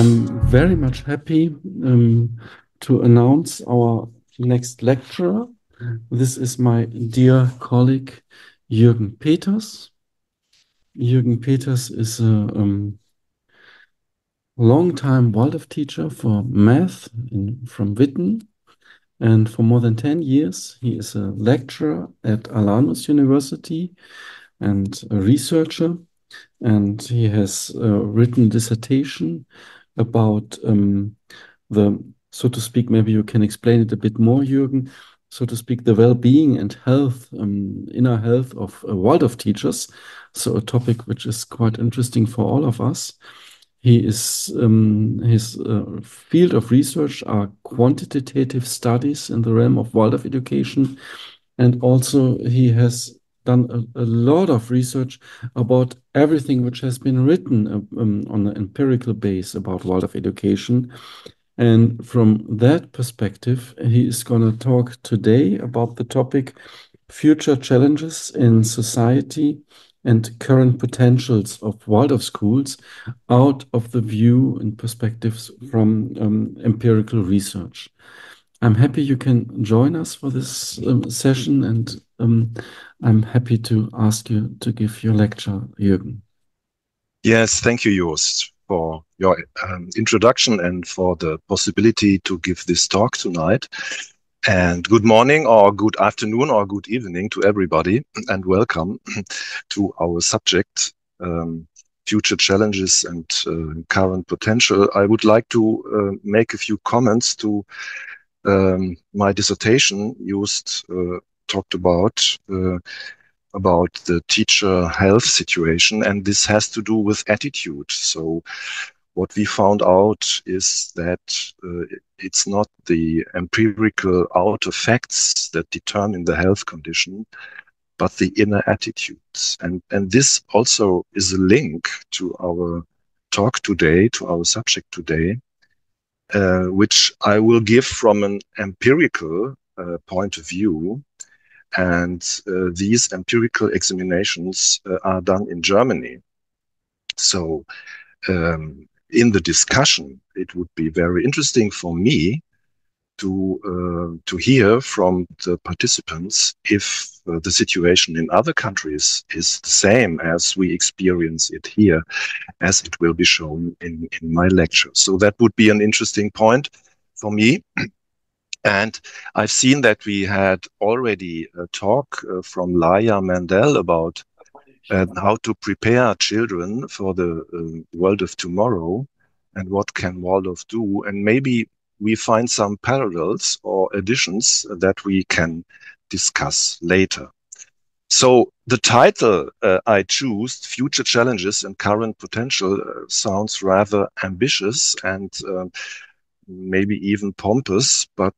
I'm very much happy to announce our next lecturer. This is my dear colleague, Jürgen Peters. Jürgen Peters is a long-time Waldorf teacher for math from Witten. And for more than 10 years, he is a lecturer at Alanus University and a researcher. And he has written dissertation about the, so to speak, maybe you can explain it a bit more, Jürgen, so to speak, the well-being and health, inner health of Waldorf teachers. So a topic which is quite interesting for all of us. His field of research are quantitative studies in the realm of Waldorf education. And also he has done a lot of research about everything which has been written on an empirical base about Waldorf education. And from that perspective, he is going to talk today about the topic future challenges in society and current potentials of Waldorf schools out of the view and perspectives from empirical research. I'm happy you can join us for this session, and I'm happy to ask you to give your lecture, Jürgen. Yes, thank you, Joost, for your introduction and for the possibility to give this talk tonight. And good morning or good afternoon or good evening to everybody, and welcome to our subject, future challenges and current potential. I would like to make a few comments to my dissertation. Joost talked about the teacher health situation, and this has to do with attitude. So what we found out is that it's not the empirical outer facts that determine the health condition, but the inner attitudes. And this also is a link to our talk today, to our subject today, which I will give from an empirical point of view. And these empirical examinations are done in Germany. So in the discussion, it would be very interesting for me to hear from the participants if the situation in other countries is the same as we experience it here, as it will be shown in my lecture. So that would be an interesting point for me. And I've seen that we had already a talk from Laia Mandel about how to prepare children for the world of tomorrow and what can Waldorf do. And maybe we find some parallels or additions that we can discuss later. So the title I choose, Future Challenges and Current Potential, sounds rather ambitious and maybe even pompous, but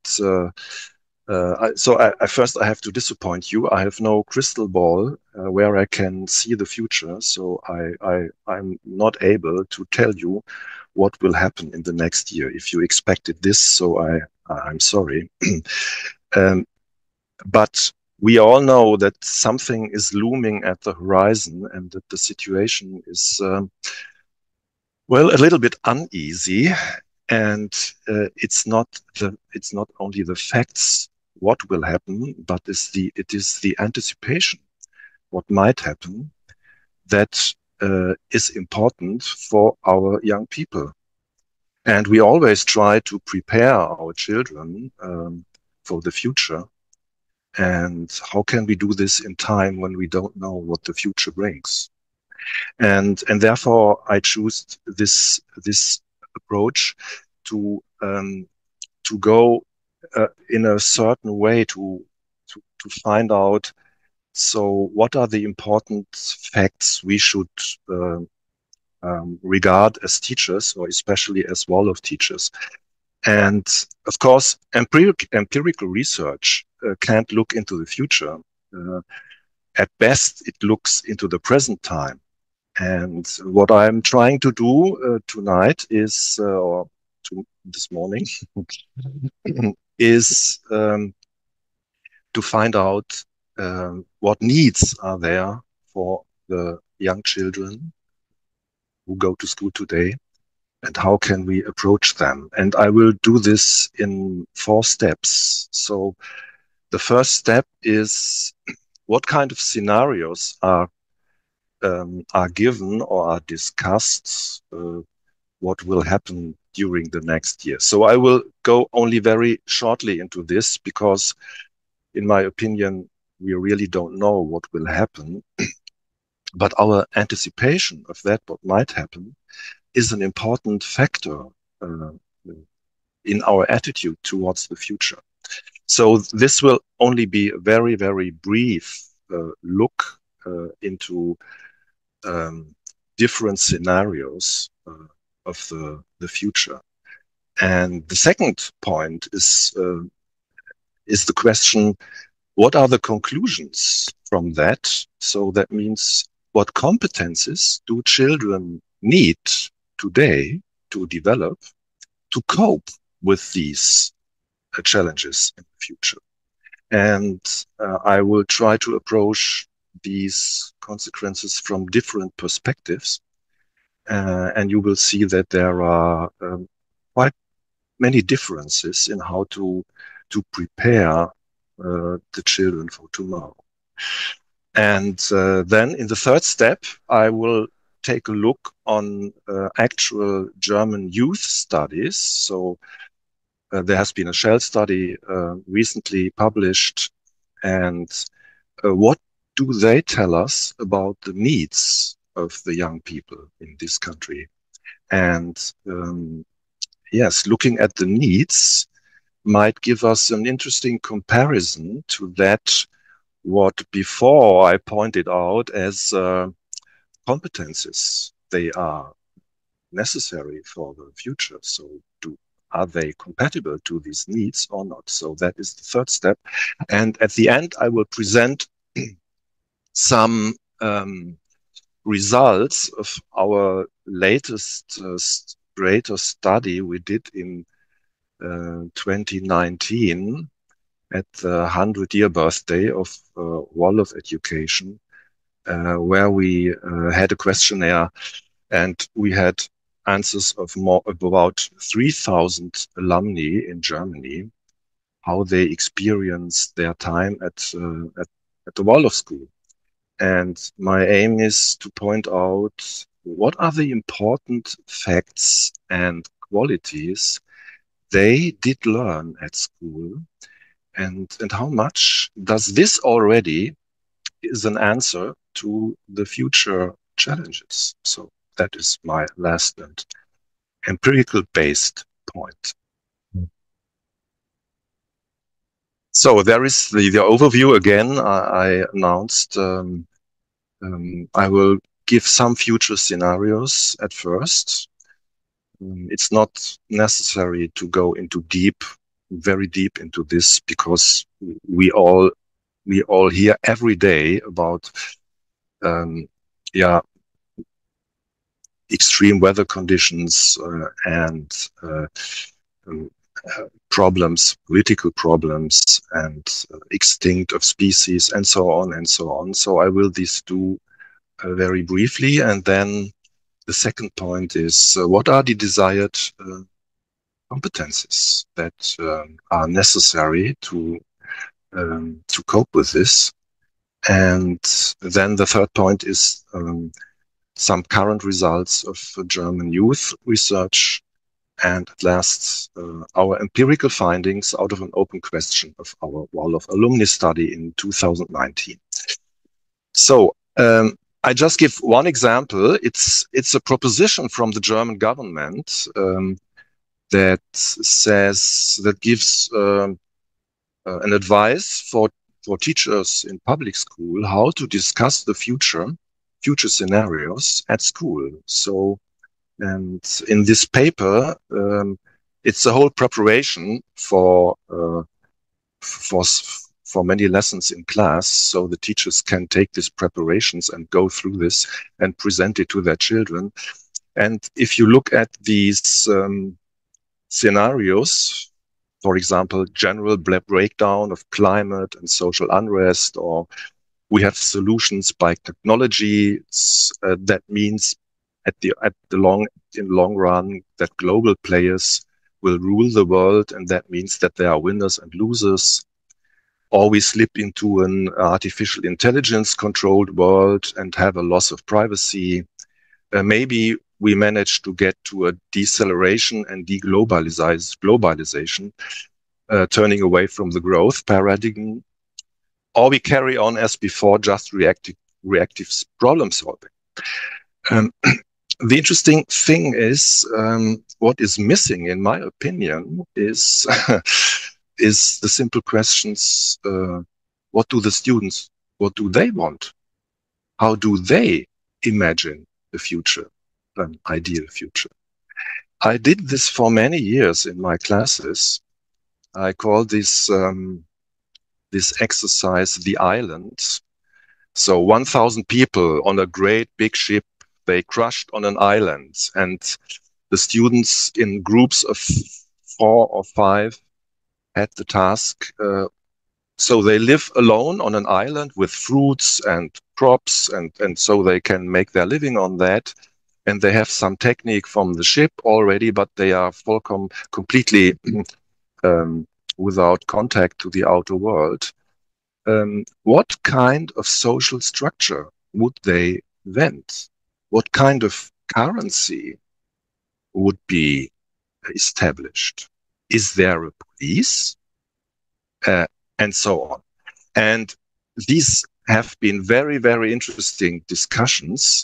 first I have to disappoint you. I have no crystal ball where I can see the future, so I'm not able to tell you what will happen in the next year. If you expected this, so I'm sorry. But we all know that something is looming at the horizon and that the situation is, well, a little bit uneasy. And it's not only the facts what will happen, but it is the anticipation what might happen that is important for our young people. And we always try to prepare our children for the future. And how can we do this in time when we don't know what the future brings? And therefore I choose this approach to go in a certain way to find out. So, what are the important facts we should regard as teachers, or especially as Waldorf teachers? And of course, empirical research can't look into the future. At best, it looks into the present time. And what I'm trying to do tonight is, or this morning, is to find out what needs are there for the young children who go to school today, and how can we approach them. And I will do this in 4 steps. So the first step is what kind of scenarios are given or are discussed, what will happen during the next year. So I will go only very shortly into this because, in my opinion, we really don't know what will happen. But our anticipation of that, what might happen, is an important factor in our attitude towards the future. So this will only be a very, very brief look into different scenarios of the future. And the second point is the question, what are the conclusions from that? So that means, what competences do children need today to develop to cope with these challenges in the future? And I will try to approach these consequences from different perspectives. And you will see that there are quite many differences in how to prepare the children for tomorrow. And then in the third step, I will take a look on actual German youth studies. So there has been a Shell study recently published, and what do they tell us about the needs of the young people in this country? And yes, looking at the needs might give us an interesting comparison to that what before I pointed out as competences. They are necessary for the future. So are they compatible to these needs or not? So that is the third step. And at the end, I will present some results of our latest greater study we did in 2019 at the 100-year birthday of Waldorf Education, where we had a questionnaire and we had answers of about 3,000 alumni in Germany, how they experienced their time at the Waldorf School. And my aim is to point out what are the important facts and qualities they did learn at school, and how much does this already is an answer to the future challenges. So that is my last and empirical based point. So there is the overview again. I announced I will give some future scenarios at first. It's not necessary to go into very deep into this, because we all hear every day about extreme weather conditions and problems, political problems, and extinct of species, and so on and so on. So I will do very briefly, and then the second point is what are the desired competences that are necessary to cope with this. And then the third point is some current results of German youth research, and at last our empirical findings out of an open question of our Waldorf alumni study in 2019. So I just give one example. It's a proposition from the German government that gives an advice for teachers in public school how to discuss the future scenarios at school. So, and in this paper, it's a whole preparation for many lessons in class, so the teachers can take these preparations and go through this and present it to their children. And if you look at these scenarios, for example, general breakdown of climate and social unrest, or we have solutions by technology, that means in long run, that global players will rule the world, and that means that there are winners and losers. Or we slip into an artificial intelligence controlled world and have a loss of privacy. Maybe we manage to get to a deceleration and globalization, turning away from the growth paradigm, or we carry on as before, just reactive problem solving. The interesting thing is, what is missing, in my opinion, is is the simple questions: what do the students? What do they want? How do they imagine the future, an ideal future? I did this for many years in my classes. I call this this exercise the island. So 1,000 people on a great big ship, they crashed on an island, and the students in groups of 4 or 5 had the task. So they live alone on an island with fruits and crops, and so they can make their living on that. And they have some technique from the ship already, but they are completely without contact to the outer world. What kind of social structure would they invent? What kind of currency would be established? Is there a police? And so on. And these have been very, very interesting discussions.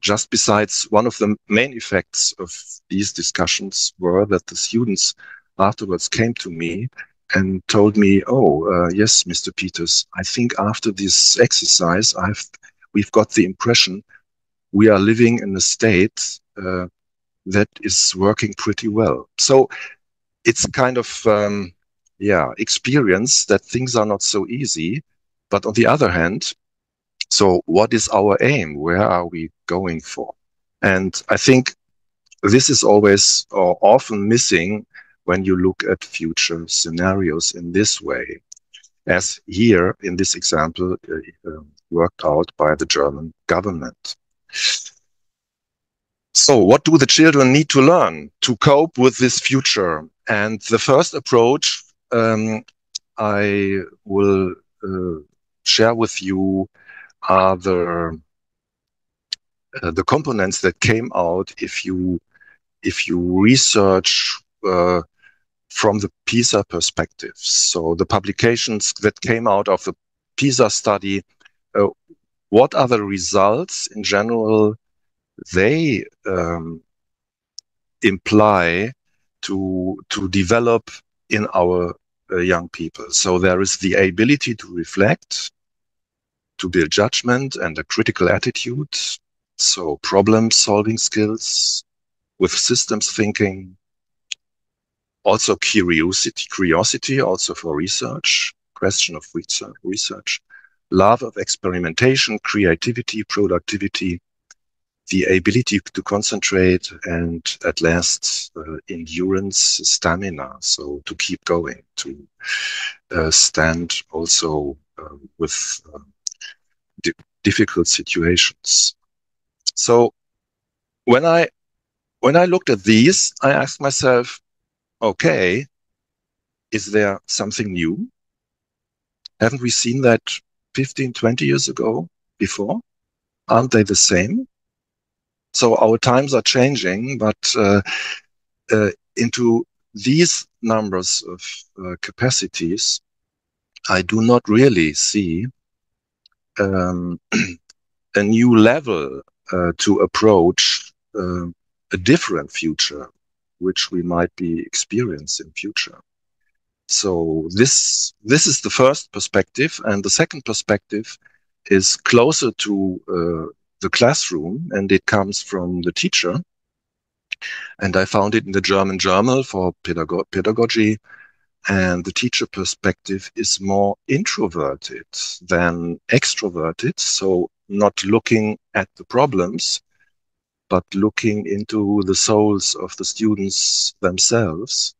Just besides, one of the main effects of these discussions were that the students afterwards came to me and told me, yes, Mr. Peters, I think after this exercise, we've got the impression we are living in a state that is working pretty well. So it's kind of, experience that things are not so easy. But on the other hand, so what is our aim? Where are we going for? And I think this is always or often missing when you look at future scenarios in this way, as here in this example worked out by the German government. So what do the children need to learn to cope with this future? And the first approach I will share with you are the components that came out if you research from the PISA perspective. So the publications that came out of the PISA study, what are the results in general they imply to develop in our young people. So there is the ability to reflect, to build judgment and a critical attitude. So problem-solving skills with systems thinking. Also curiosity also for research, question of research. Love of experimentation, creativity, productivity. The ability to concentrate, and at last, endurance, stamina. So to keep going, to stand also with difficult situations. So when I looked at these, I asked myself, okay, is there something new? Haven't we seen that 15, 20 years ago before? Aren't they the same? So our times are changing, but into these numbers of capacities, I do not really see a new level to approach a different future, which we might be experiencing in future. So this is the first perspective, and the second perspective is closer to the classroom, and it comes from the teacher. And I found it in the German Journal for Pedagogy. And the teacher perspective is more introverted than extroverted. So not looking at the problems, but looking into the souls of the students themselves.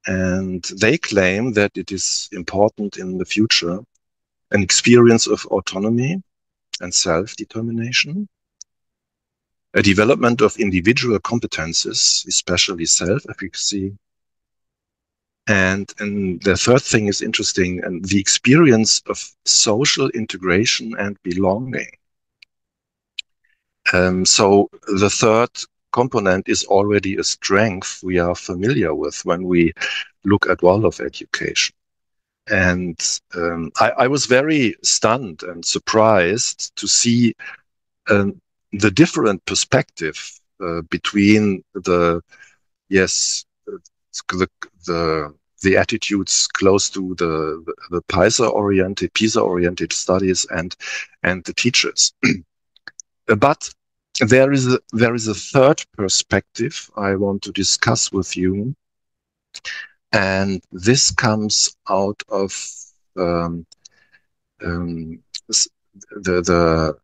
And they claim that it is important in the future, an experience of autonomy and self-determination, a development of individual competences, especially self-efficacy. And the third thing is interesting, and the experience of social integration and belonging. So the third component is already a strength we are familiar with when we look at Waldorf education. And I was very stunned and surprised to see the different perspective between the attitudes close to the PISA-oriented studies and the teachers. But there is a third perspective I want to discuss with you, and this comes out of the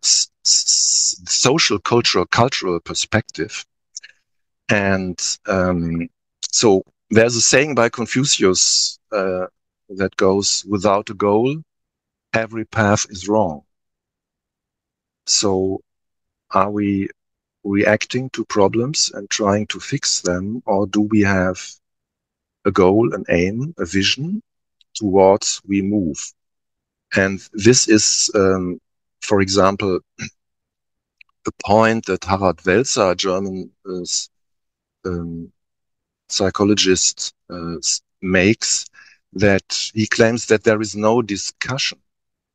social cultural perspective. And so there's a saying by Confucius that goes, without a goal, every path is wrong. So are we reacting to problems and trying to fix them, or do we have a goal, an aim, a vision towards we move? And this is, for example, the point that Harald Welzer, a German psychologist, makes, that he claims that there is no discussion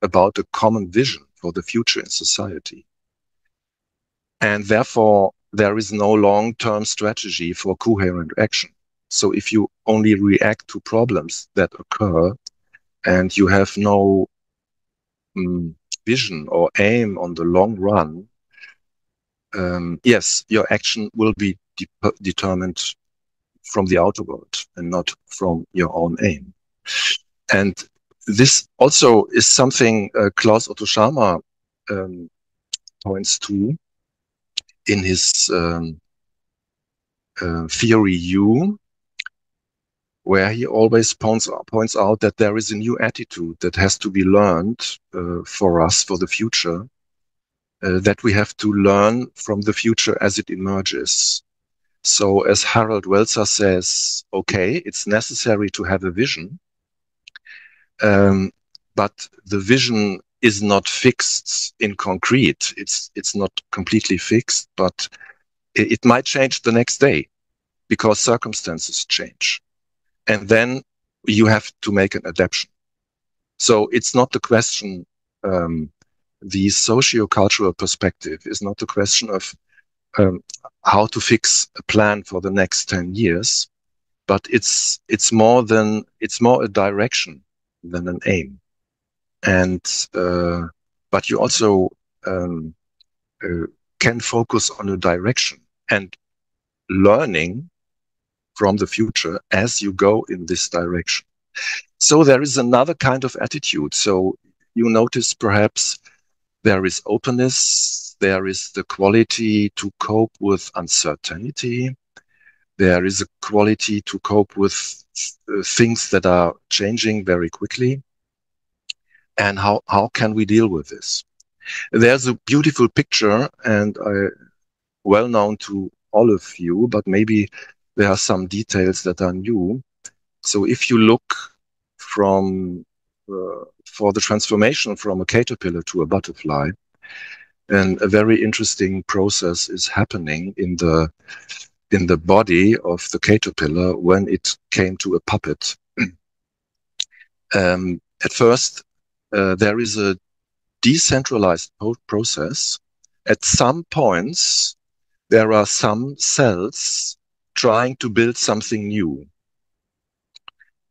about a common vision for the future in society. And therefore, there is no long-term strategy for coherent action. So if you only react to problems that occur and you have no vision or aim on the long run, yes, your action will be determined from the outer world and not from your own aim. And this also is something Klaus Otto Schama points to in his theory U, where he always points out that there is a new attitude that has to be learned for us for the future, that we have to learn from the future as it emerges. So as Harald Welzer says, okay, it's necessary to have a vision, but the vision is not fixed in concrete. It's not completely fixed, but it might change the next day because circumstances change. And then you have to make an adaptation. So it's not the question, the socio-cultural perspective is not the question of how to fix a plan for the next 10 years, but it's more a direction than an aim. And but you also can focus on a direction and learning from the future as you go in this direction. So there is another kind of attitude. So you notice perhaps there is openness, there is the quality to cope with uncertainty, there is a quality to cope with things that are changing very quickly. And how can we deal with this? There's a beautiful picture, and well known to all of you, but maybe there are some details that are new. So if you look from for the transformation from a caterpillar to a butterfly, and a very interesting process is happening in the body of the caterpillar when it came to a puppet. At first, there is a decentralized process. At some points, there are some cells trying to build something new.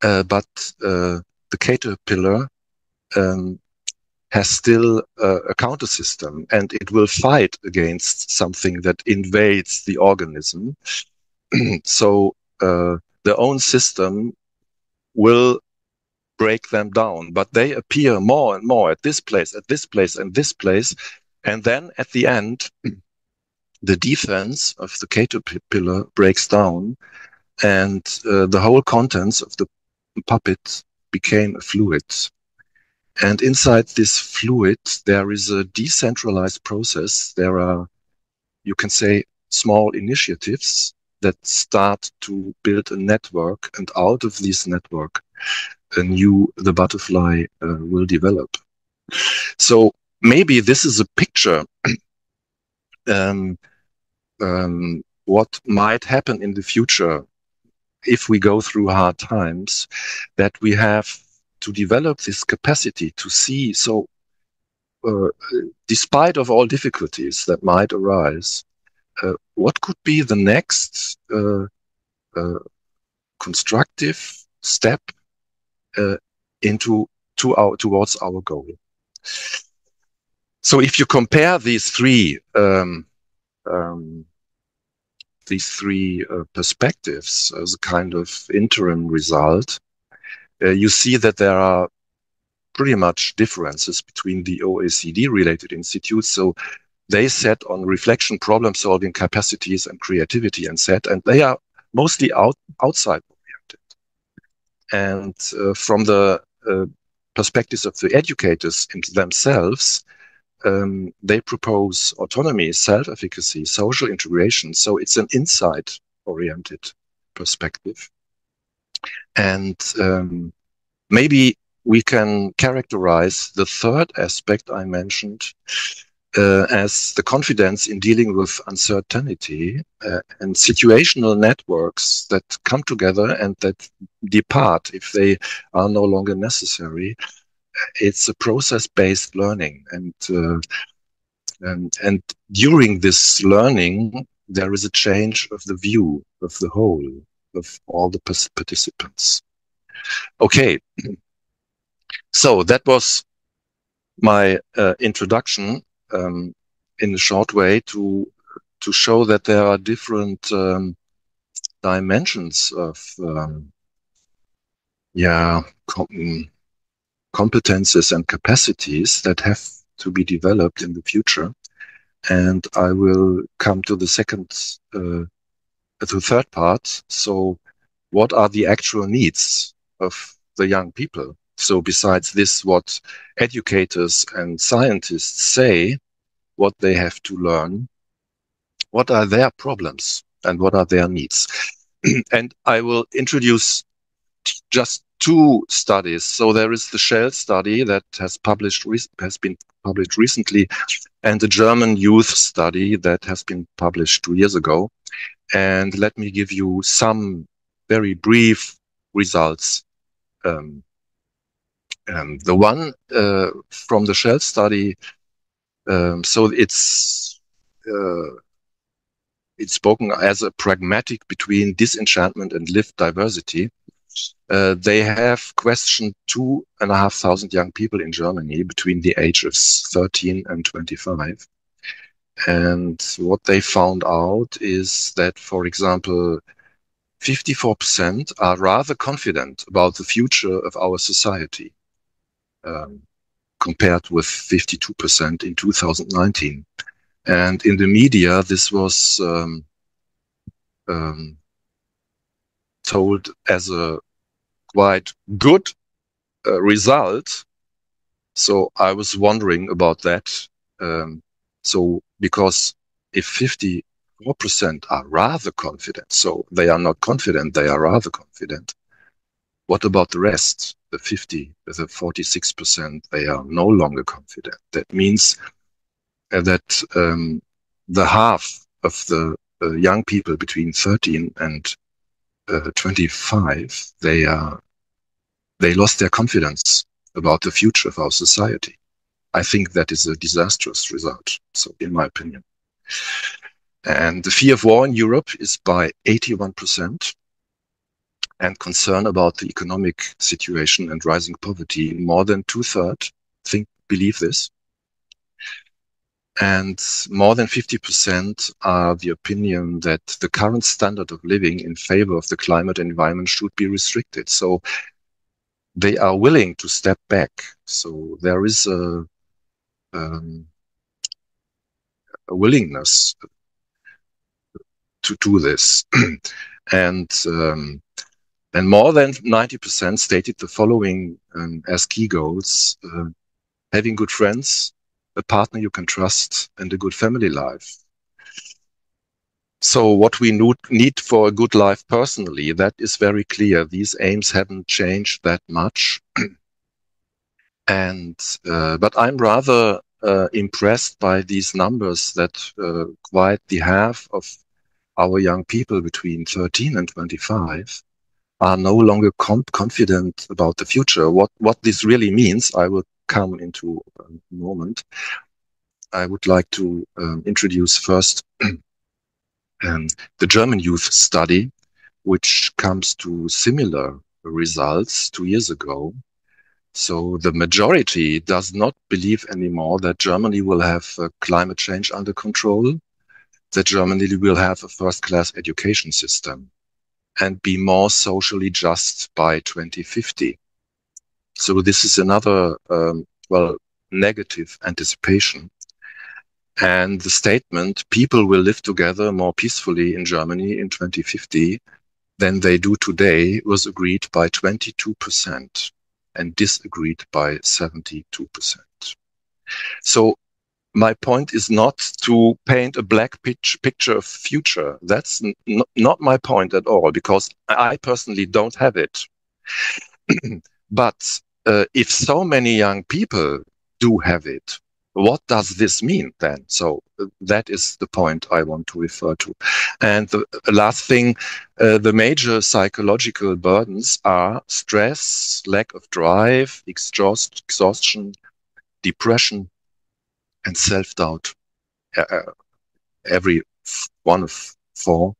But the caterpillar has still a counter system, and it will fight against something that invades the organism. So their own system will break them down, but they appear more and more at this place, at this place, and this place. And then at the end, the defense of the caterpillar breaks down, and the whole contents of the puppet became a fluid. And inside this fluid, there is a decentralized process. There are you can say, small initiatives that start to build a network, and out of this network, the butterfly will develop. So maybe this is a picture what might happen in the future if we go through hard times, that we have to develop this capacity to see. So despite of all difficulties that might arise, what could be the next constructive step towards our goal? So if you compare these three perspectives as a kind of interim result, you see that there are pretty much differences between the OECD-related institutes. So they set on reflection, problem-solving capacities and creativity and they are mostly outside-oriented. And from the perspectives of the educators themselves, they propose autonomy, self-efficacy, social integration. So it's an inside-oriented perspective. And maybe we can characterize the third aspect I mentioned as the confidence in dealing with uncertainty and situational networks that come together and that depart if they are no longer necessary. It's a process-based learning, and during this learning, there is a change of the view of the whole, of all the participants. Okay, so that was my introduction in a short way to show that there are different dimensions of competences and capacities that have to be developed in the future. And I will come to the third part. So what are the actual needs of the young people? So besides this, what educators and scientists say, what they have to learn, what are their problems and what are their needs? And I will introduce just two studies. So there is the Shell study that has been published recently, and the German youth study that has been published 2 years ago. And let me give you some very brief results. The one from the Shell study, so it's spoken as a pragmatic between disenchantment and lived diversity. They have questioned 2,500 young people in Germany between the ages 13 and 25. And what they found out is that, for example, 54% are rather confident about the future of our society, compared with 52% in 2019. And in the media, this was told as a quite good result. So I was wondering about that. So because if 54% are rather confident, so they are not confident, they are rather confident. What about the rest? The 46%, they are no longer confident. That means that the half of the young people between 13 and 25, they lost their confidence about the future of our society. I think that is a disastrous result, so in my opinion. And the fear of war in Europe is by 81%, and concern about the economic situation and rising poverty, more than 2/3 believe this. And more than 50% are the opinion that the current standard of living in favor of the climate and environment should be restricted. So they are willing to step back. So there is a willingness to do this. And more than 90% stated the following as key goals: having good friends, a partner you can trust, and a good family life. So what we need for a good life personally, that is very clear. These aims haven't changed that much. And but I'm rather impressed by these numbers that quite the half of our young people between 13 and 25 are no longer confident about the future. What this really means, I will come into a moment. I would like to introduce first the German youth study, which comes to similar results 2 years ago. So the majority does not believe anymore that Germany will have climate change under control, that Germany will have a first-class education system and be more socially just by 2050. So this is another, negative anticipation. And the statement, people will live together more peacefully in Germany in 2050 than they do today, was agreed by 22% and disagreed by 72%. So my point is not to paint a black picture of future. That's not my point at all, because I personally don't have it. But if so many young people do have it, what does this mean then? So that is the point I want to refer to. And the last thing, the major psychological burdens are stress, lack of drive, exhaustion, depression, and self-doubt. Every one of 4.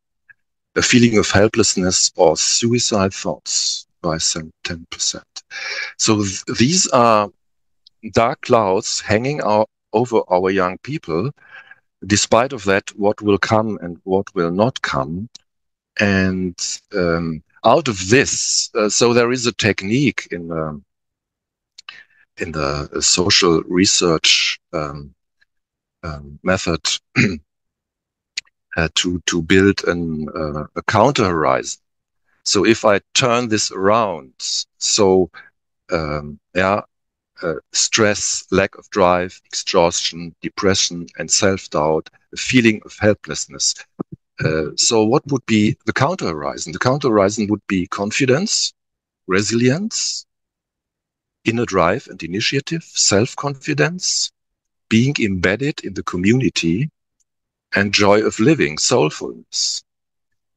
A feeling of helplessness or suicide thoughts by some 10%. So these are dark clouds hanging over our young people. Despite of that, what will come and what will not come. And out of this, so there is a technique in the social research method to build a counter horizon. So if I turn this around, so stress, lack of drive, exhaustion, depression, and self-doubt, a feeling of helplessness. So what would be the counter horizon? The counter horizon would be confidence, resilience, inner drive and initiative, self-confidence, being embedded in the community, and joy of living, soulfulness.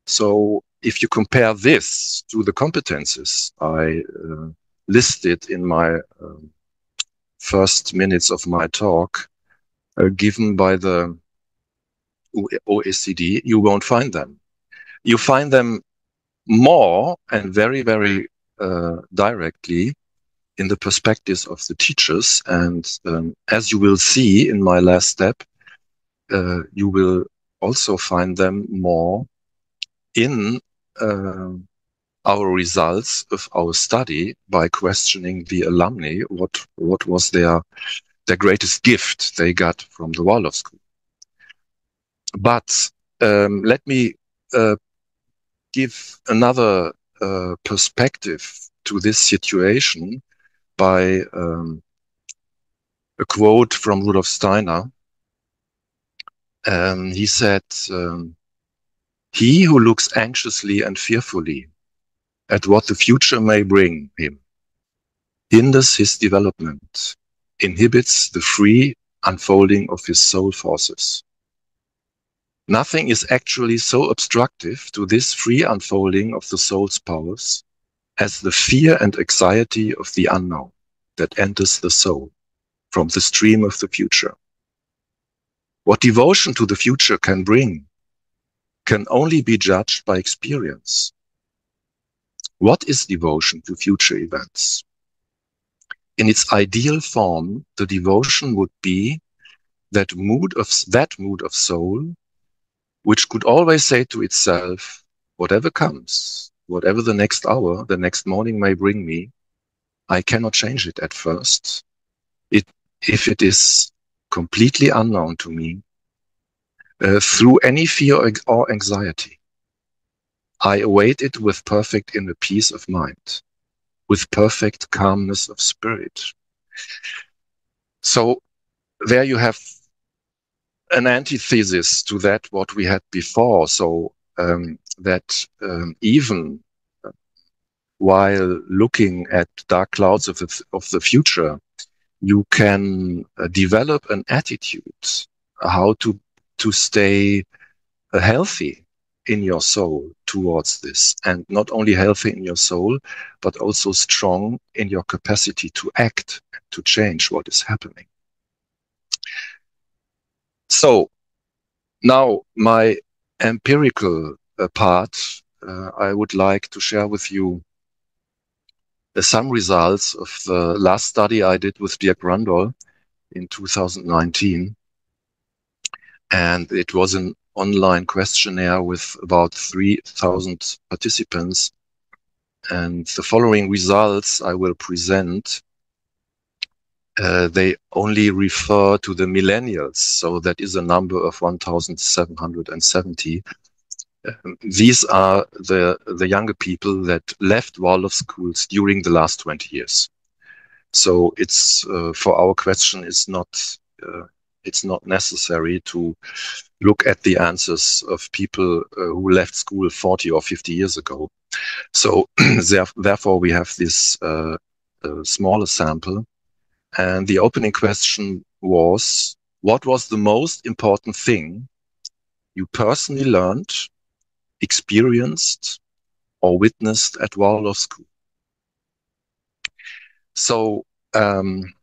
So if you compare this to the competences I listed in my first minutes of my talk, given by the OECD, you won't find them. You find them more and very, very directly in the perspectives of the teachers. And as you will see in my last step, you will also find them more in our results of our study by questioning the alumni what was their greatest gift they got from the Waldorf School. But let me give another perspective to this situation by a quote from Rudolf Steiner. He said, "He who looks anxiously and fearfully at what the future may bring him hinders his development, inhibits the free unfolding of his soul forces. Nothing is actually so obstructive to this free unfolding of the soul's powers as the fear and anxiety of the unknown that enters the soul from the stream of the future. What devotion to the future can bring can only be judged by experience. What is devotion to future events? In its ideal form, the devotion would be that mood of soul, which could always say to itself, whatever comes, whatever the next hour, the next morning may bring me, I cannot change it at first. If it is completely unknown to me, through any fear or anxiety, I await it with perfect inner peace of mind, with perfect calmness of spirit." So there you have an antithesis to that what we had before. So that even while looking at dark clouds of the future, you can develop an attitude how to stay healthy in your soul towards this, and not only healthy in your soul, but also strong in your capacity to act, to change what is happening. So now my empirical part, I would like to share with you some results of the last study I did with Dirk Randall in 2019. And it was an online questionnaire with about 3,000 participants. And the following results I will present, they only refer to the millennials. So that is a number of 1,770. These are the younger people that left Waldorf schools during the last 20 years. So it's for our question, it's not necessary to look at the answers of people who left school 40 or 50 years ago. So therefore, we have this smaller sample. And the opening question was, what was the most important thing you personally learned, experienced, or witnessed at Waldorf school? So in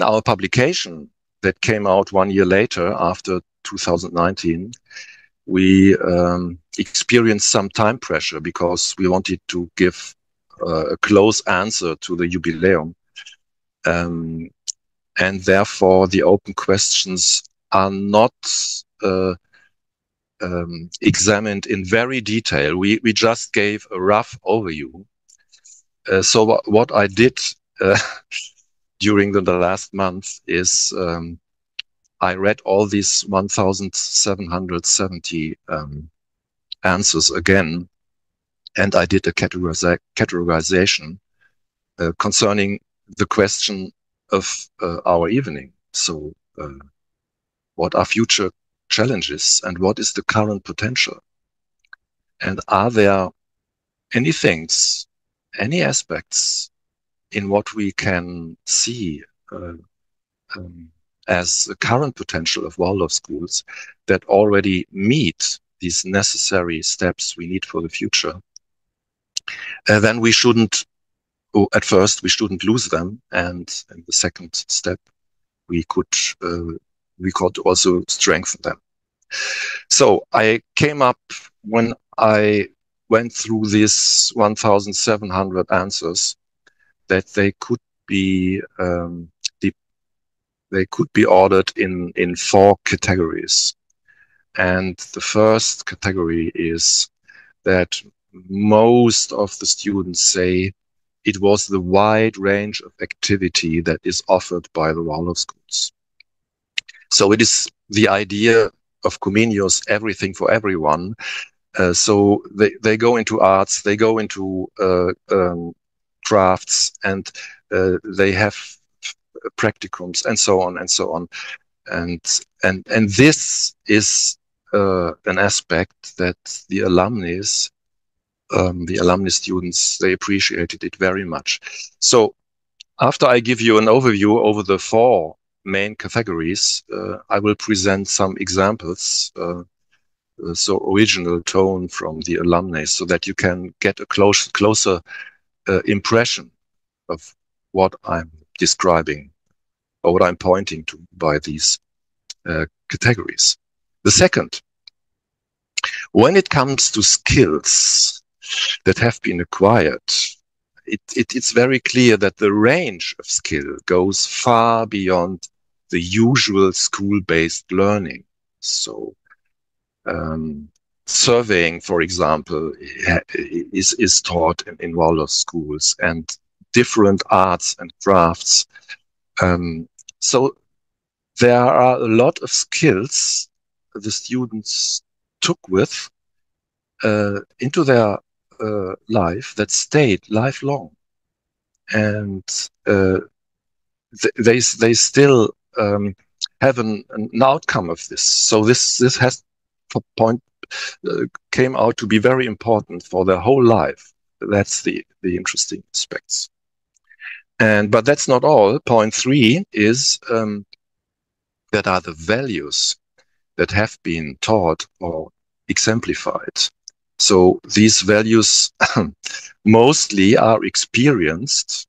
our publication that came out 1 year later, after 2019, we experienced some time pressure because we wanted to give a close answer to the jubileum. And therefore, the open questions are not examined in very detail. We just gave a rough overview. So what I did during the last month is I read all these 1,770 answers again, and I did a categorization concerning the question of our evening. So what are future challenges and what is the current potential? And are there any things, any aspects in what we can see as the current potential of Waldorf schools that already meet these necessary steps we need for the future? Then we shouldn't, at first, we shouldn't lose them. And in the second step, we could also strengthen them. So I came up, when I went through these 1,700 answers, that they could be ordered in 4 categories. And the first category is that most of the students say it was the wide range of activity that is offered by the Waldorf schools. So it is the idea of Comenius, everything for everyone. So they go into arts, they go into crafts, and they have practicums, and so on and so on. And this is an aspect that the alumni students, they appreciated it very much. So after I give you an overview over the 4 main categories, I will present some examples, so original tone from the alumni, so that you can get a closer impression of what I'm describing or what I'm pointing to by these categories. The second, when it comes to skills that have been acquired, it's very clear that the range of skill goes far beyond the usual school-based learning. So surveying, for example, is taught in Waldorf schools, and different arts and crafts. So there are a lot of skills the students took with into their life that stayed lifelong, and they still have an outcome of this. So this has came out to be very important for their whole life. That's the interesting aspects. But that's not all. Point 3 is that are the values that have been taught or exemplified. So these values mostly are experienced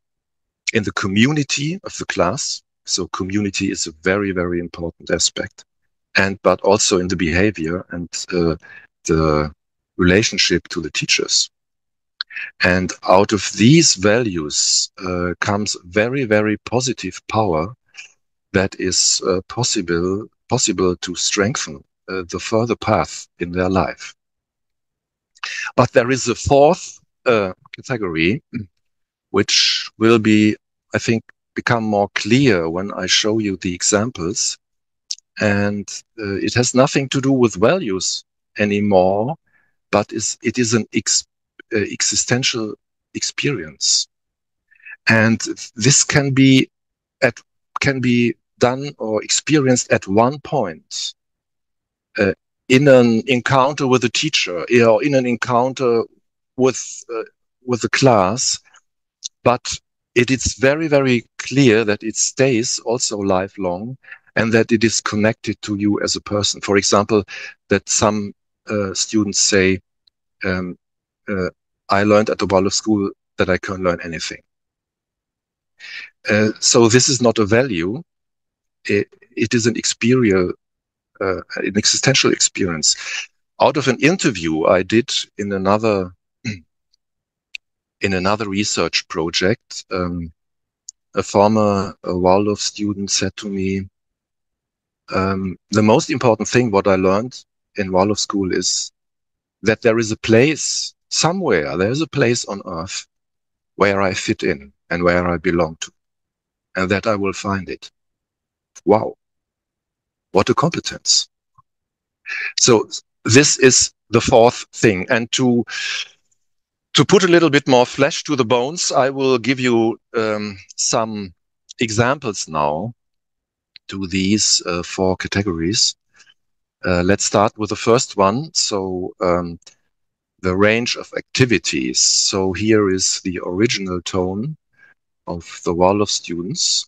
in the community of the class. So community is a very, very important aspect. But also in the behavior and the relationship to the teachers. And out of these values comes very, very positive power that is possible to strengthen the further path in their life. But there is a fourth category, which will be, I think, become more clear when I show you the examples. And it has nothing to do with values anymore, but it is an existential experience. And this can be done or experienced at one point in an encounter with a teacher or in an encounter with the class, but it is very, very clear that it stays also lifelong and that it is connected to you as a person. For example, that some students say, I learned at the Waldorf school that I can learn anything. So this is not a value. It is an experience, an existential experience. Out of an interview I did in another research project, a former Waldorf student said to me, the most important thing what I learned in Waldorf school is that there is a place somewhere, there is a place on earth where I fit in and where I belong to, and that I will find it. Wow, what a competence. So this is the fourth thing. And to put a little bit more flesh to the bones, I will give you some examples now to these four categories. Let's start with the first one. So the range of activities. So here is the original tone of the Waldorf students.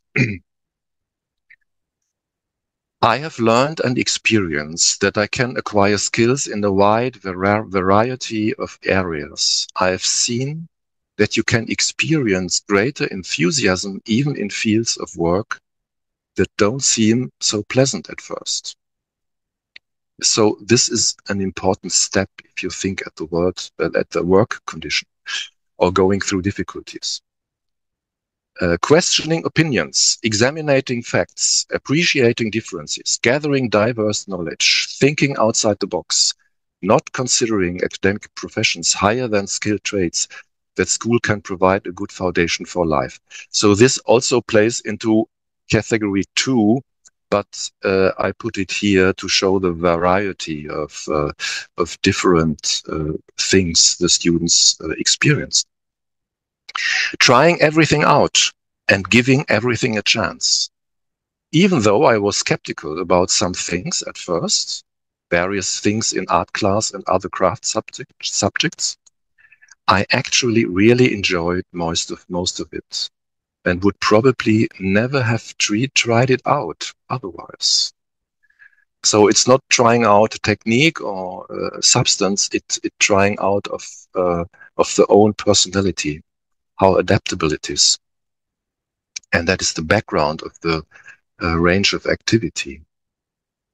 I have learned and experienced that I can acquire skills in a wide variety of areas. I have seen that you can experience greater enthusiasm even in fields of work that don't seem so pleasant at first. So this is an important step if you think at the work condition or going through difficulties. Questioning opinions, examining facts, appreciating differences, gathering diverse knowledge, thinking outside the box, not considering academic professions higher than skilled trades, that school can provide a good foundation for life. So this also plays into category 2, but I put it here to show the variety of different things the students experience. Trying everything out and giving everything a chance. Even though I was skeptical about some things at first, various things in art class and other craft subjects, I actually really enjoyed most of it and would probably never have tried it out otherwise. So it's not trying out a technique or a substance, it's trying out of the own personality, how adaptable it is. And that is the background of the range of activity.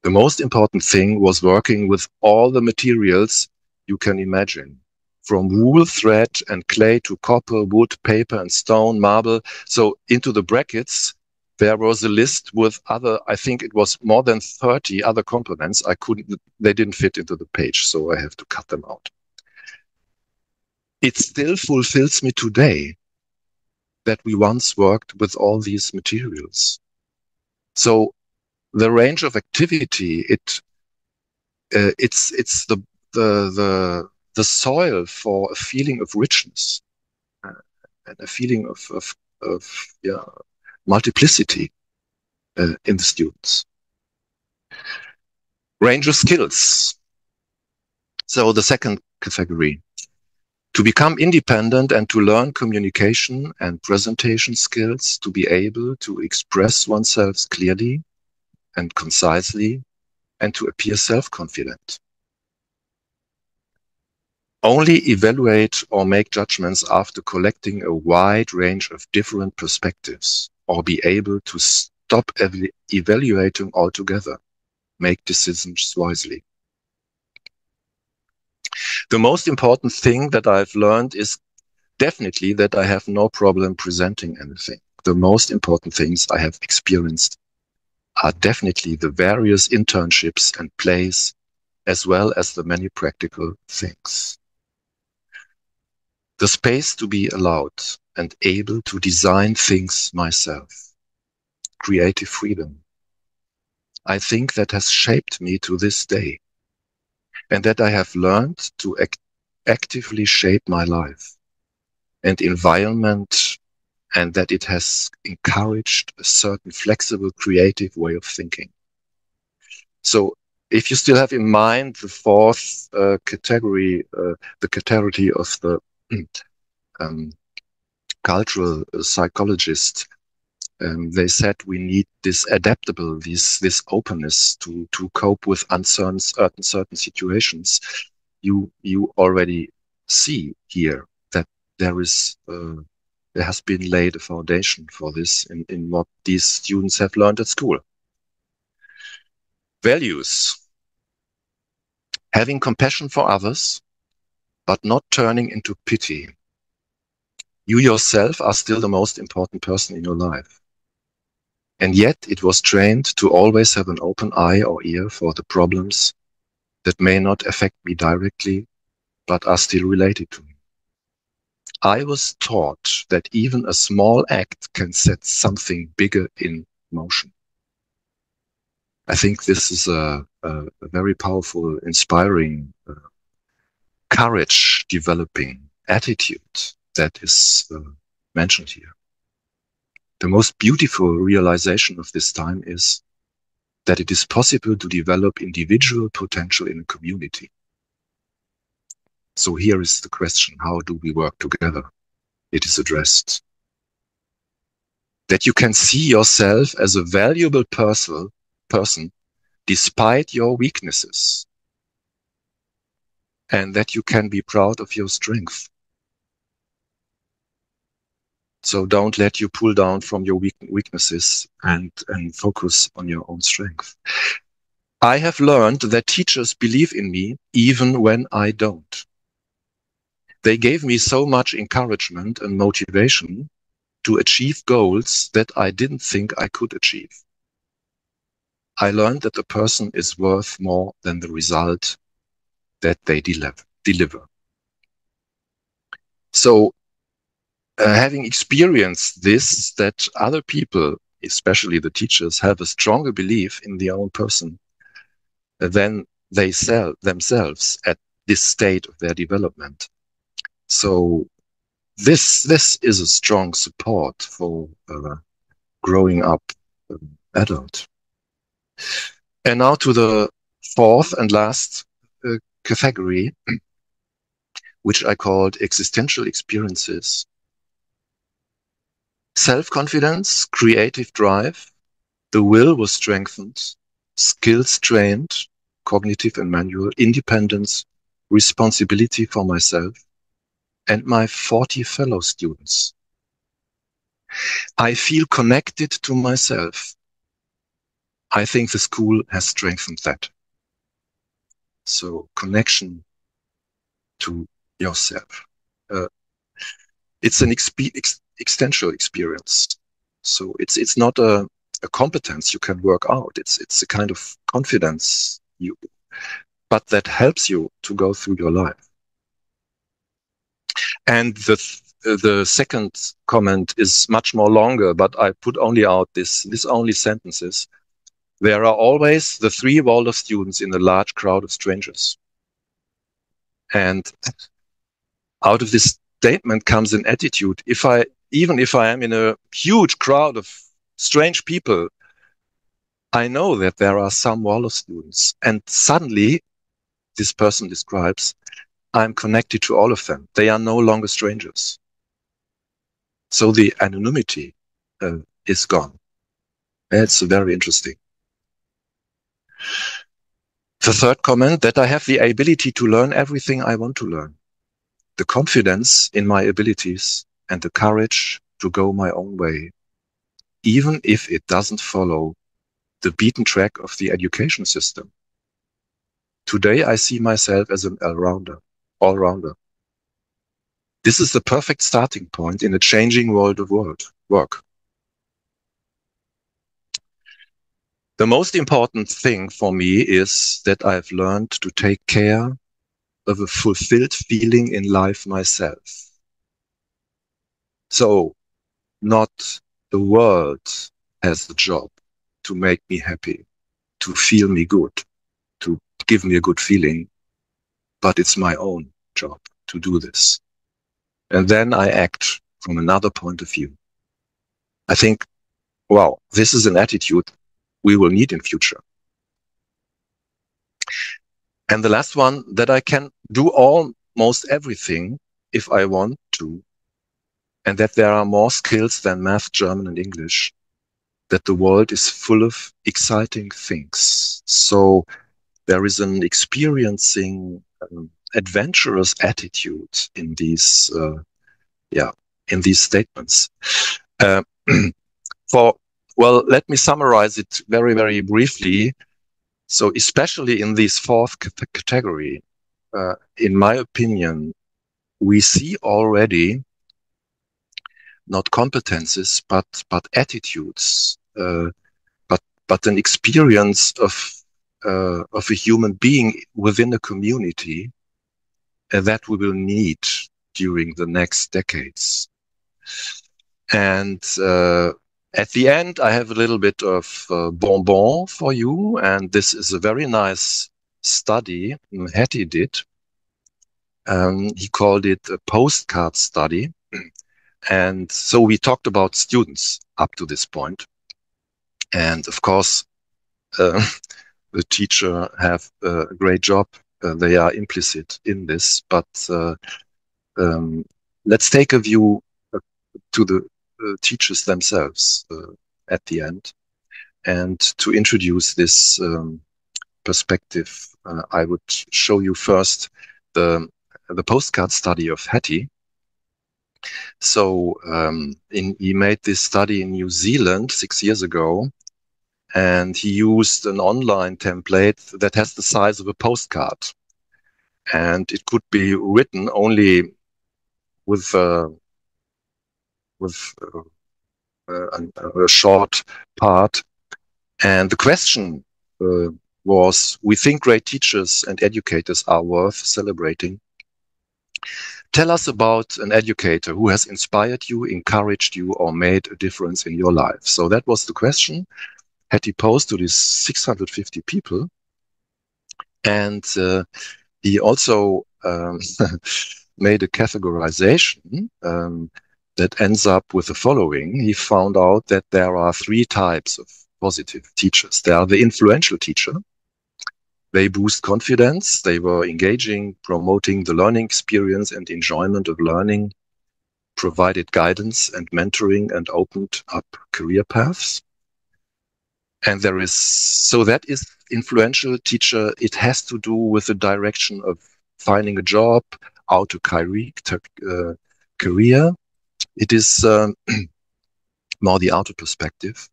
The most important thing was working with all the materials you can imagine, from wool, thread, and clay to copper, wood, paper, and stone, marble. So into the brackets, there was a list with I think it was more than 30 other components. They didn't fit into the page, so I have to cut them out. It still fulfills me today that we once worked with all these materials. So the range of activity, it's the soil for a feeling of richness and a feeling of multiplicity in the students. Range of skills. So the second category, to become independent and to learn communication and presentation skills, to be able to express oneself clearly and concisely, and to appear self-confident. Only evaluate or make judgments after collecting a wide range of different perspectives, or be able to stop evaluating altogether. Make decisions wisely. The most important thing that I've learned is definitely that I have no problem presenting anything. The most important things I have experienced are definitely the various internships and plays, as well as the many practical things. The space to be allowed and able to design things myself. Creative freedom. I think that has shaped me to this day, and that I have learned to actively shape my life and environment, and that it has encouraged a certain flexible, creative way of thinking. So if you still have in mind the fourth category, the category of the cultural psychologist, they said we need this adaptable, this openness to cope with uncertain situations. You already see here that there has been laid a foundation for this in what these students have learned at school. Values. Having compassion for others, but not turning into pity. You yourself are still the most important person in your life. And yet it was trained to always have an open eye or ear for the problems that may not affect me directly, but are still related to me. I was taught that even a small act can set something bigger in motion. I think this is a very powerful, inspiring, courage developing attitude that is mentioned here. The most beautiful realization of this time is that it is possible to develop individual potential in a community. So here is the question, how do we work together? It is addressed. That you can see yourself as a valuable person despite your weaknesses. And that you can be proud of your strength. So don't let you pull down from your weaknesses and focus on your own strength. I have learned that teachers believe in me even when I don't. They gave me so much encouragement and motivation to achieve goals that I didn't think I could achieve. I learned that the person is worth more than the result that they deliver. So, having experienced this, that other people, especially the teachers, have a stronger belief in their own person than they themselves at this state of their development. So this is a strong support for growing up adult. And now to the fourth and last category, which I called existential experiences. Self-confidence, creative drive, the will was strengthened, skills trained, cognitive and manual, independence, responsibility for myself, and my 40 fellow students. I feel connected to myself. I think the school has strengthened that. So connection to yourself. It's an existential experience. So it's not a competence you can work out. It's a kind of confidence but that helps you to go through your life. And the second comment is much more longer, but I put only out this only sentences. There are always the 3 Waldorf students in a large crowd of strangers. And out of this statement comes an attitude. Even if I am in a huge crowd of strange people, I know that there are some Waldorf students, and suddenly, this person describes, I'm connected to all of them. They are no longer strangers. So the anonymity is gone. It's very interesting. The third comment, that I have the ability to learn everything I want to learn. The confidence in my abilities and the courage to go my own way, even if it doesn't follow the beaten track of the education system. Today, I see myself as an all-rounder. This is the perfect starting point in a changing world of work. The most important thing for me is that I've learned to take care of a fulfilled feeling in life myself. So, not the world has the job to make me happy, to feel me good, to give me a good feeling, but it's my own job to do this. And then I act from another point of view. I think, wow, this is an attitude we will need in future. And the last one, that I can do almost everything if I want to, and that there are more skills than math, German, and English, that the world is full of exciting things. So there is an experiencing, adventurous attitude in these, in these statements. Well, let me summarize it very, very briefly. So especially in this fourth category, in my opinion, we see already not competences, but attitudes, but an experience of a human being within a community that we will need during the next decades. And at the end, I have a little bit of bonbon for you, and this is a very nice study Hattie did. He called it a postcard study. And so we talked about students up to this point. And of course, the teacher have a great job. They are implicit in this, but let's take a view to the teachers themselves at the end. And to introduce this perspective, I would show you first the postcard study of Hattie. So he made this study in New Zealand 6 years ago, and he used an online template that has the size of a postcard. And it could be written only with a short part. And the question was, we think great teachers and educators are worth celebrating. Tell us about an educator who has inspired you, encouraged you, or made a difference in your life. So that was the question Hattie posed to these 650 people. And he also made a categorization that ends up with the following. He found out that there are 3 types of positive teachers. There are the influential teacher. They boost confidence. They were engaging, promoting the learning experience and enjoyment of learning, provided guidance and mentoring, and opened up career paths. And so that is influential teacher. It has to do with the direction of finding a job, out of career. It is more the outer perspective.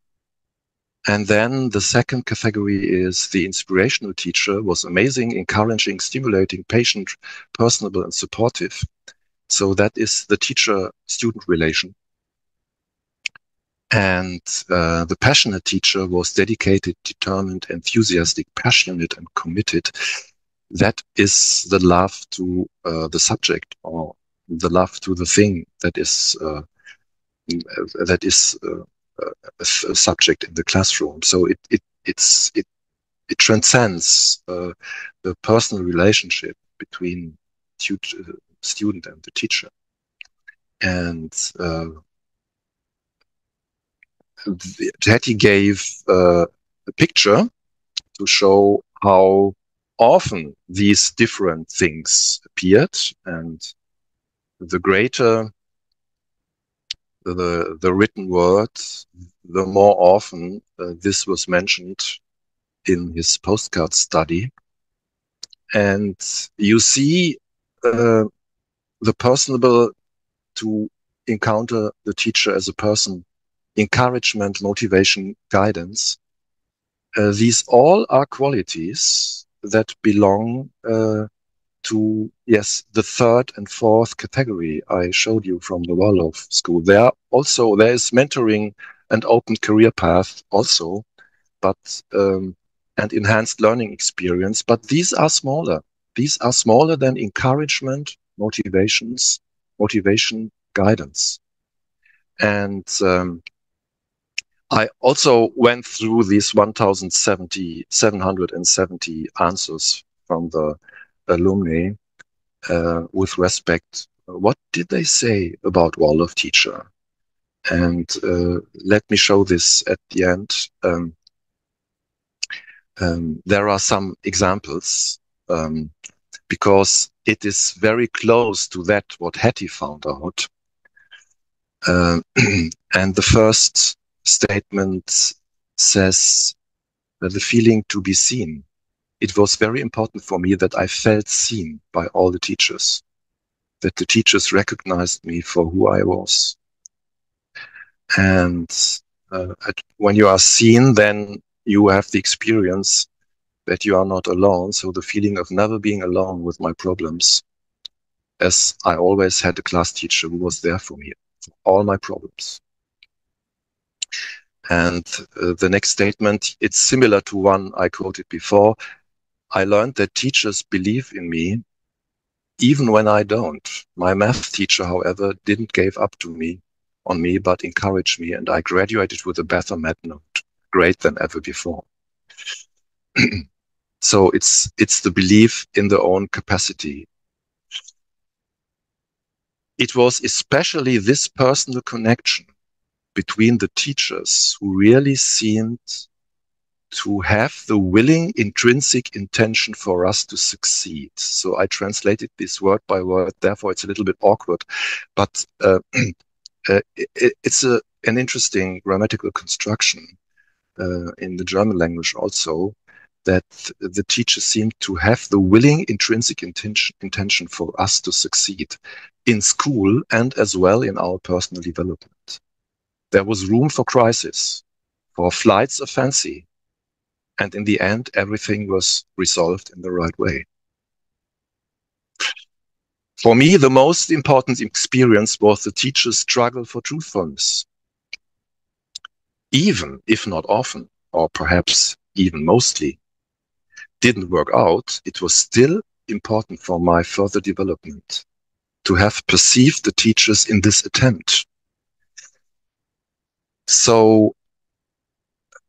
And then the second category is the inspirational teacher, was amazing, encouraging, stimulating, patient, personable, and supportive. So that is the teacher-student relation. And the passionate teacher was dedicated, determined, enthusiastic, passionate, and committed. That is the love to the subject, or the love to the thing that is a subject in the classroom. So it transcends the personal relationship between student and the teacher. And Hattie gave a picture to show how often these different things appeared, and the greater the written word, the more often this was mentioned in his postcard study. And you see the personable to encounter the teacher as a person, encouragement, motivation, guidance. These all are qualities that belong to, yes, the third and fourth category I showed you from the Waldorf school. There is mentoring and open career path also, but and enhanced learning experience. But these are smaller. These are smaller than encouragement, motivation, guidance. And I also went through these 770 answers from the alumni with respect. What did they say about Waldorf teacher? And let me show this at the end. There are some examples because it is very close to that what Hattie found out. And the first statement says the feeling to be seen. It was very important for me that I felt seen by all the teachers, that the teachers recognized me for who I was. And when you are seen, then you have the experience that you are not alone. So the feeling of never being alone with my problems, as I always had a class teacher who was there for me, for all my problems. And the next statement, it's similar to one I quoted before. I learned that teachers believe in me even when I don't. My math teacher, however, didn't give up on me, but encouraged me, and I graduated with a better math note, grade than ever before. So it's the belief in their own capacity. It was especially this personal connection between the teachers who really seemed to have the willing intrinsic intention for us to succeed. So I translated this word by word, therefore it's a little bit awkward, but it's an interesting grammatical construction in the German language also, that the teachers seem to have the willing intrinsic intention for us to succeed in school and as well in our personal development. There was room for crisis, for flights of fancy, and in the end, everything was resolved in the right way. For me, the most important experience was the teacher's struggle for truthfulness. Even if not often, or perhaps even mostly, didn't work out, it was still important for my further development to have perceived the teachers in this attempt. So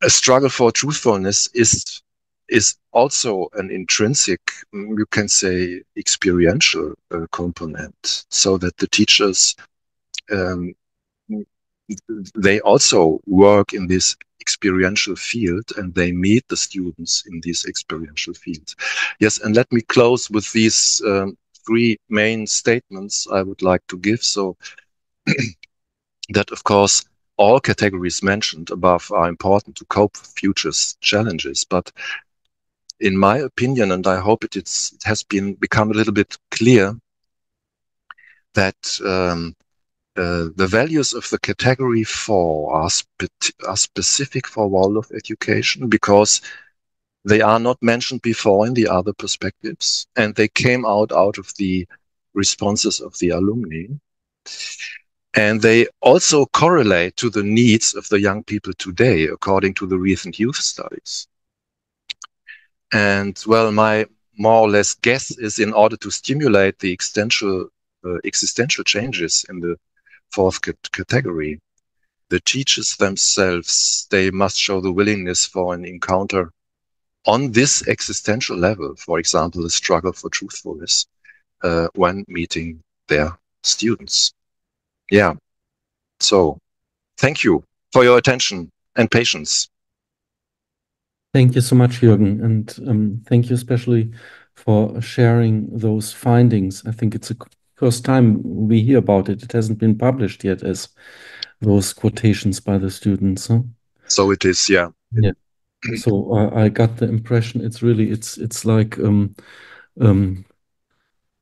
a struggle for truthfulness is also an intrinsic, you can say, experiential component, so that the teachers, they also work in this experiential field and they meet the students in this experiential field. Yes, and let me close with these three main statements I would like to give. So that, of course, all categories mentioned above are important to cope with future challenges. But in my opinion, and I hope it has become a little bit clear, that the values of the category 4 are specific for Waldorf education because they are not mentioned before in the other perspectives, and they came out of the responses of the alumni. And they also correlate to the needs of the young people today, according to the recent youth studies. And well, my more or less guess is, in order to stimulate the existential changes in the fourth category, the teachers themselves, they must show the willingness for an encounter on this existential level, for example, the struggle for truthfulness, when meeting their students. Yeah. So thank you for your attention and patience. Thank you so much, Jürgen, and thank you especially for sharing those findings. I think it's the first time we hear about it. It hasn't been published yet as those quotations by the students, huh? So it is, yeah. Yeah. So I got the impression it's really it's like um,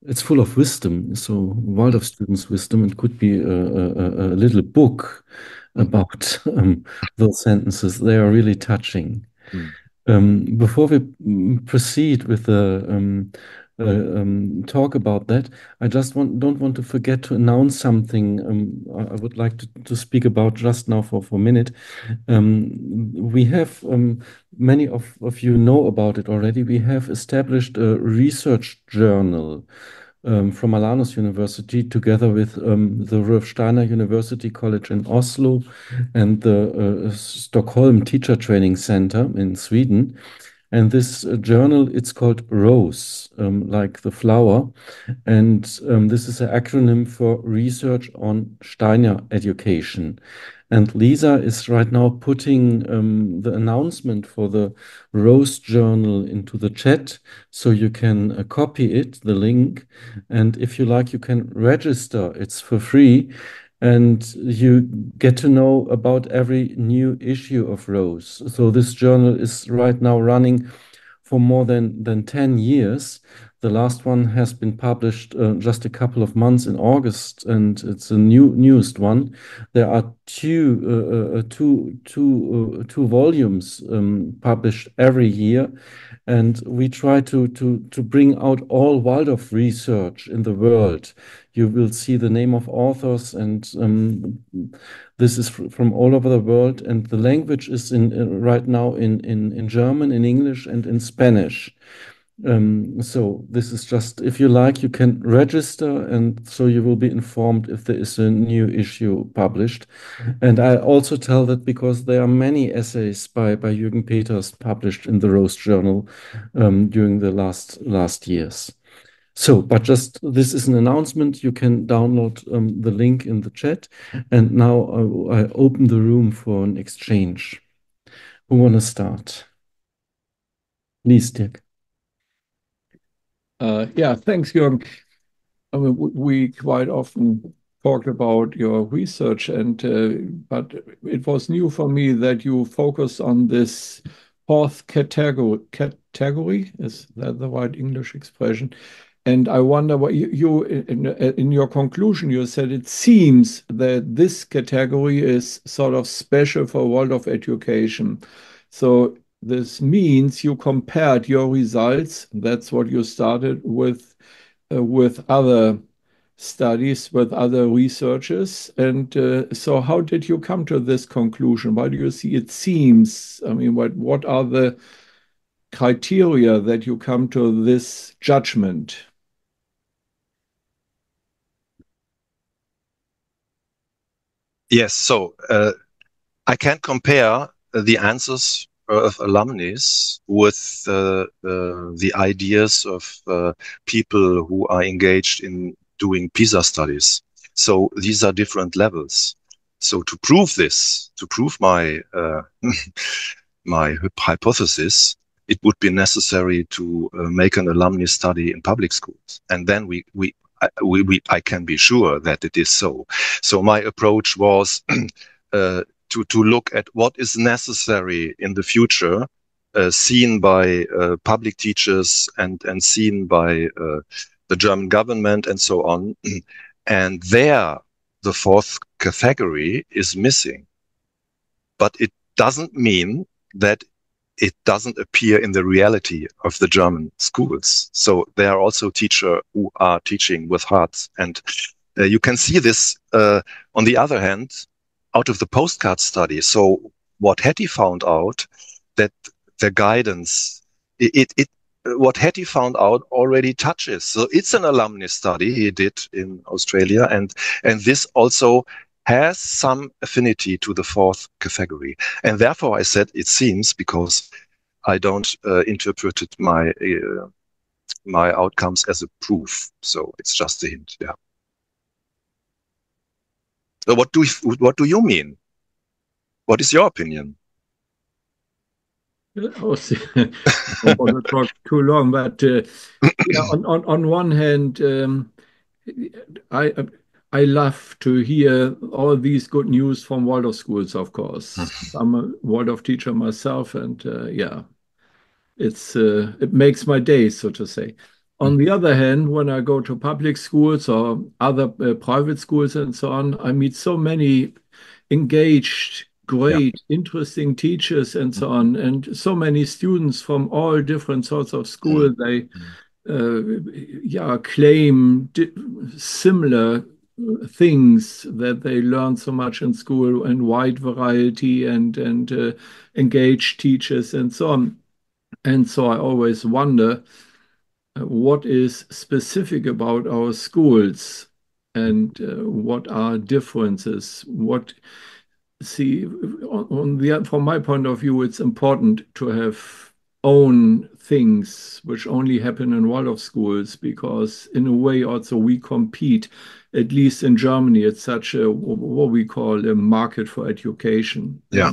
it's full of wisdom. So Waldorf students' wisdom. It could be a little book about those sentences. They are really touching. Mm. Before we proceed with the talk about that, I just don't want to forget to announce something I would like to speak about just now for a minute. We have, many of you know about it already, we have established a research journal from Alanus University together with the Steiner University College in Oslo and the Stockholm Teacher Training Center in Sweden. And this journal, it's called ROSE, like the flower. And this is an acronym for Research on Steiner Education. And Lisa is right now putting the announcement for the Rose Journal into the chat, so you can copy it, the link. And if you like, you can register. It's for free. And you get to know about every new issue of Rose. So this journal is right now running for more than 10 years. The last one has been published just a couple of months in August, and it's a newest one. There are two volumes published every year, and we try to bring out all Waldorf research in the world. You will see the name of authors, and this is from all over the world. And the language is in right now in German, in English, and in Spanish. So this is just, if you like, you can register, and so you will be informed if there is a new issue published. And I also tell that because there are many essays by Jürgen Peters published in the Rose Journal during the last years. So, but just this is an announcement. You can download the link in the chat. And now I open the room for an exchange. Who want to start? Please, Dirk. Yeah, thanks, Jürgen. I mean, we quite often talked about your research, and but it was new for me that you focus on this fourth category. Category, is that the right English expression? And I wonder what you in your conclusion, you said it seems that this category is sort of special for Waldorf education. So this means you compared your results. That's what you started with other studies, with other researchers. And so how did you come to this conclusion? Why do you see it seems? I mean, what are the criteria that you come to this judgment? Yes, so I can't compare the answers of alumnis with the ideas of people who are engaged in doing PISA studies. So these are different levels. So to prove this, to prove my my hypothesis, it would be necessary to make an alumni study in public schools, and then I can be sure that it is so. So my approach was to look at what is necessary in the future, seen by public teachers and seen by the German government and so on. And there, the fourth category is missing. But it doesn't mean that it doesn't appear in the reality of the German schools. So there are also teachers who are teaching with hearts. And you can see this, on the other hand, out of the postcard study. So what Hetty found out, that the guidance, what Hetty found out already touches. So it's an alumni study he did in Australia. And this also has some affinity to the fourth category. And therefore I said it seems, because I don't interpret my my outcomes as a proof. So it's just a hint. Yeah. So what do you mean? What is your opinion? Oh, see, I don't want to talk too long, but yeah, on one hand, I I love to hear all these good news from Waldorf schools, of course. I'm a Waldorf teacher myself, and yeah, it makes my day, so to say. On the other hand, when I go to public schools or other private schools and so on, I meet so many engaged, Yeah. great, interesting teachers and so on, and so many students from all different sorts of school. They yeah, claim similar things that they learn so much in school and wide variety and engaged teachers and so on. And so I always wonder what is specific about our schools and what are differences. What see from my point of view, it's important to have own things which only happen in Waldorf schools because in a way also we compete, at least in Germany, it's such a what we call a market for education. Yeah.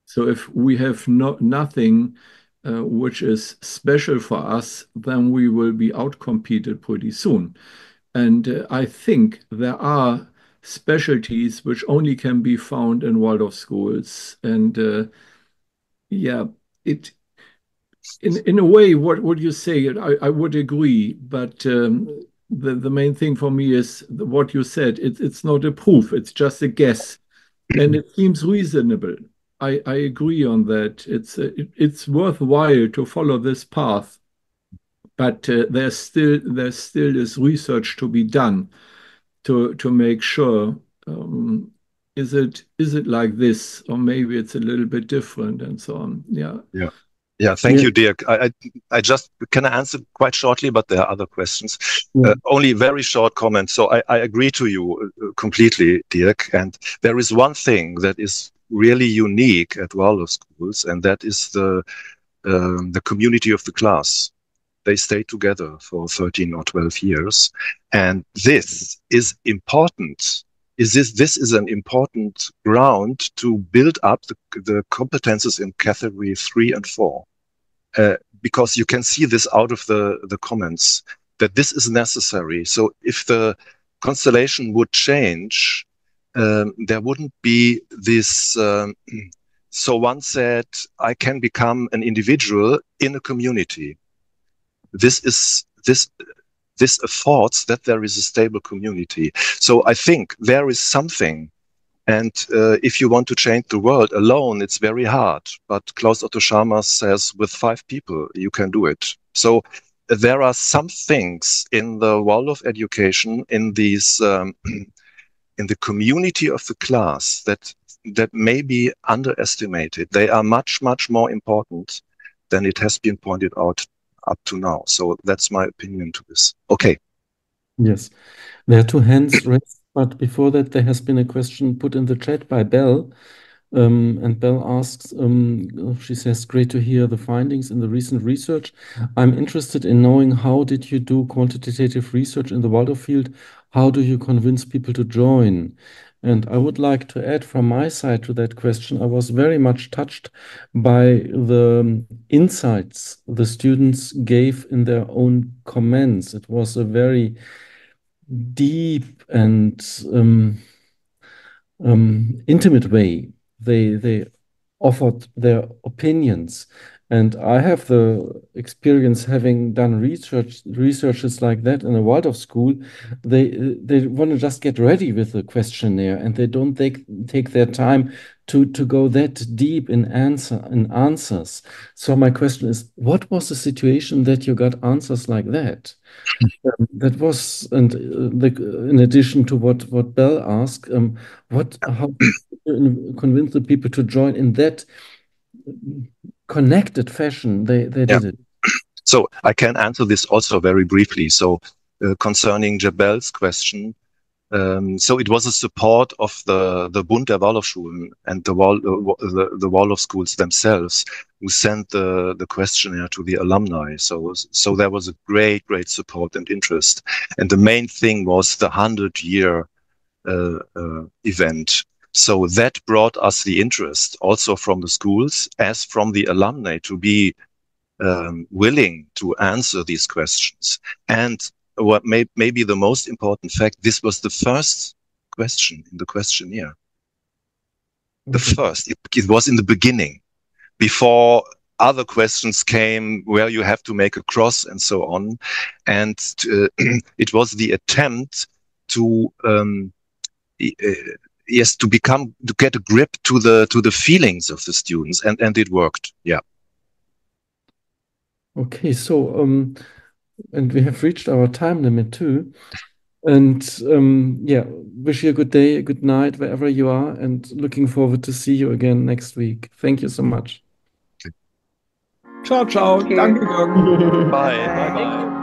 So if we have nothing which is special for us, then we will be outcompeted pretty soon. And I think there are specialties which only can be found in Waldorf schools. And yeah, it in a way, what would you say? I would agree, but the main thing for me is what you said. It's not a proof; it's just a guess, and it seems reasonable. I agree on that. It's worthwhile to follow this path, but there's still is research to be done to make sure is it like this or maybe it's a little bit different and so on. Yeah. Yeah. Yeah, thank you, Dirk. I just can I answer quite shortly, but there are other questions. Only very short comment. So I agree to you completely, Dirk. And there is one thing that is really unique at Waldorf schools, and that is the community of the class. They stay together for 13 or 12 years, and this is important. This is an important ground to build up the competences in category 3 and 4. Because you can see this out of the comments, that this is necessary. So if the constellation would change, there wouldn't be this, so one said, I can become an individual in a community. This affords that there is a stable community. So I think there is something. And if you want to change the world alone, it's very hard. But Klaus Otto Scharmer says with 5 people, you can do it. So there are some things in the Waldorf education, in these, in the community of the class that may be underestimated. They are much, much more important than it has been pointed out up to now. So that's my opinion to this. Okay. Yes, there are 2 hands raised, but before that, there has been a question put in the chat by Belle. And Belle asks, she says, great to hear the findings in the recent research. I'm interested in knowing how did you do quantitative research in the Waldorf field? How do you convince people to join? And I would like to add from my side to that question, I was very much touched by the insights the students gave in their own comments. It was a very deep and intimate way. They offered their opinions, and I have the experience having done researches like that in a Waldorf school. They want to just get ready with the questionnaire, and they don't take their time to go that deep in answers. So my question is, what was the situation that you got answers like that? That was, and in addition to what Belle asked, how did you convince the people to join in that connected fashion? They did it. So I can answer this also very briefly. So concerning Jabel's question, so it was a support of the Bund der Waldorfschulen and the Waldorf schools themselves who sent the questionnaire to the alumni. So there was a great support and interest. And the main thing was the 100-year event. So that brought us the interest also from the schools as from the alumni to be willing to answer these questions. And what may be the most important fact, this was the first question in the questionnaire. The first, it was in the beginning, before other questions came where you have to make a cross and so on. And it was the attempt to, yes, to get a grip to the feelings of the students, and it worked. Yeah. Okay, so and we have reached our time limit too. And yeah, wish you a good day, a good night, wherever you are, and looking forward to see you again next week. Thank you so much. Ciao, ciao. Danke, Jürgen. Bye. Bye.